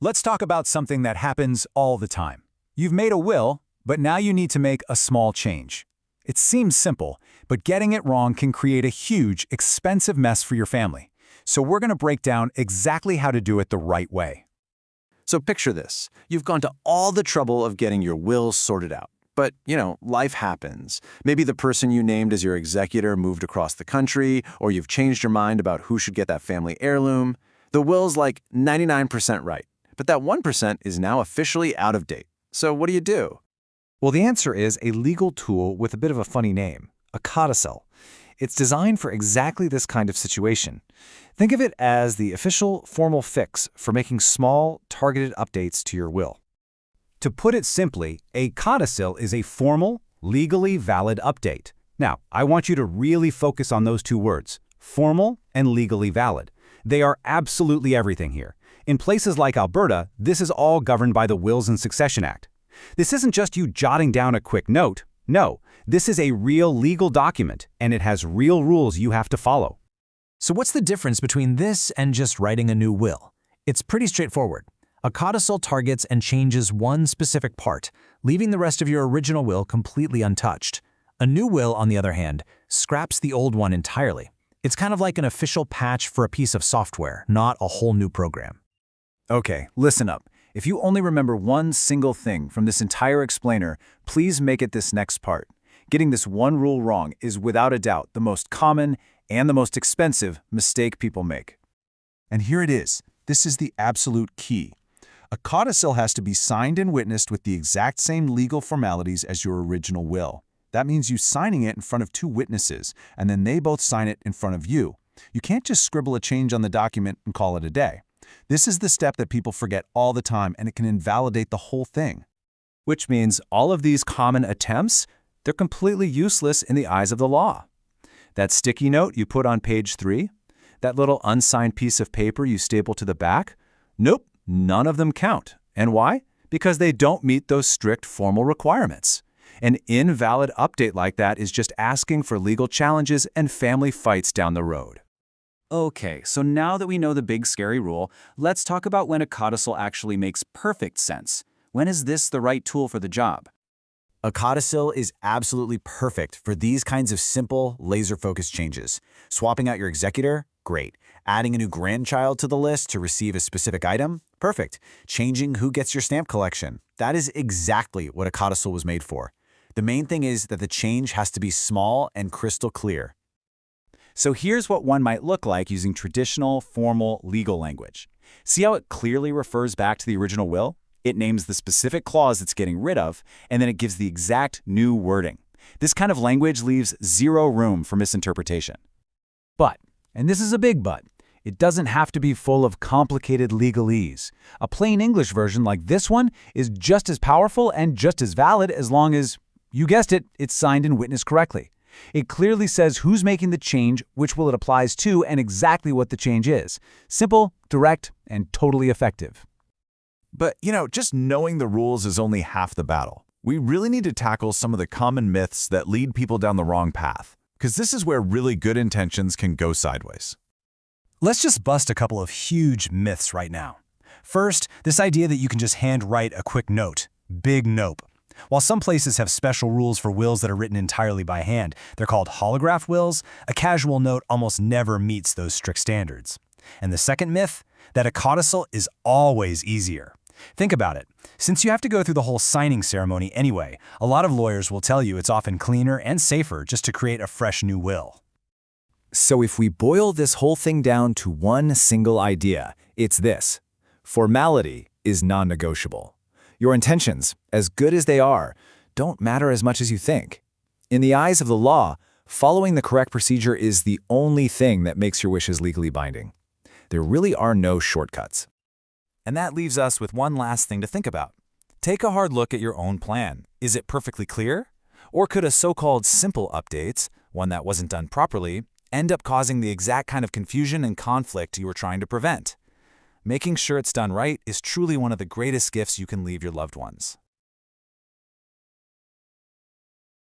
Let's talk about something that happens all the time. You've made a will, but now you need to make a small change. It seems simple, but getting it wrong can create a huge, expensive mess for your family. So we're going to break down exactly how to do it the right way. So picture this. You've gone to all the trouble of getting your will sorted out. But, life happens. Maybe the person you named as your executor moved across the country, or you've changed your mind about who should get that family heirloom. The will's like 99% right, but that 1% is now officially out of date. So what do you do? Well, the answer is a legal tool with a bit of a funny name, a codicil. It's designed for exactly this kind of situation. Think of it as the official formal fix for making small, targeted updates to your will. To put it simply, a codicil is a formal, legally valid update. Now, I want you to really focus on those two words, formal and legally valid. They are absolutely everything here. In places like Alberta, this is all governed by the Wills and Succession Act. This isn't just you jotting down a quick note. No, this is a real legal document, and it has real rules you have to follow. So what's the difference between this and just writing a new will? It's pretty straightforward. A codicil targets and changes one specific part, leaving the rest of your original will completely untouched. A new will, on the other hand, scraps the old one entirely. It's kind of like an official patch for a piece of software, not a whole new program. Okay, listen up. If you only remember one single thing from this entire explainer, please make it this next part. Getting this one rule wrong is without a doubt the most common and the most expensive mistake people make. And here it is. This is the absolute key. A codicil has to be signed and witnessed with the exact same legal formalities as your original will. That means you signing it in front of two witnesses, and then they both sign it in front of you. You can't just scribble a change on the document and call it a day. This is the step that people forget all the time, and it can invalidate the whole thing. Which means all of these common attempts, they're completely useless in the eyes of the law. That sticky note you put on page 3, that little unsigned piece of paper you staple to the back, nope, none of them count. And why? Because they don't meet those strict formal requirements. An invalid update like that is just asking for legal challenges and family fights down the road. Okay, so now that we know the big scary rule, let's talk about when a codicil actually makes perfect sense. When is this the right tool for the job? A codicil is absolutely perfect for these kinds of simple, laser-focused changes. Swapping out your executor? Great. Adding a new grandchild to the list to receive a specific item? Perfect. Changing who gets your stamp collection? That is exactly what a codicil was made for. The main thing is that the change has to be small and crystal clear. So here's what one might look like using traditional, formal, legal language. See how it clearly refers back to the original will? It names the specific clause it's getting rid of, and then it gives the exact new wording. This kind of language leaves zero room for misinterpretation. But, and this is a big but, it doesn't have to be full of complicated legalese. A plain English version like this one is just as powerful and just as valid as long as, you guessed it, it's signed and witnessed correctly. It clearly says who's making the change, which will it applies to, and exactly what the change is. Simple, direct, and totally effective. But, just knowing the rules is only half the battle. We really need to tackle some of the common myths that lead people down the wrong path, because this is where really good intentions can go sideways. Let's just bust a couple of huge myths right now. First, this idea that you can just handwrite a quick note. Big nope. While some places have special rules for wills that are written entirely by hand, they're called holograph wills, a casual note almost never meets those strict standards. And the second myth, that a codicil is always easier. Think about it. Since you have to go through the whole signing ceremony anyway, a lot of lawyers will tell you it's often cleaner and safer just to create a fresh new will. So if we boil this whole thing down to one single idea, it's this: formality is non-negotiable. Your intentions, as good as they are, don't matter as much as you think. In the eyes of the law, following the correct procedure is the only thing that makes your wishes legally binding. There really are no shortcuts. And that leaves us with one last thing to think about. Take a hard look at your own plan. Is it perfectly clear? Or could a so-called simple update, one that wasn't done properly, end up causing the exact kind of confusion and conflict you were trying to prevent? Making sure it's done right is truly one of the greatest gifts you can leave your loved ones.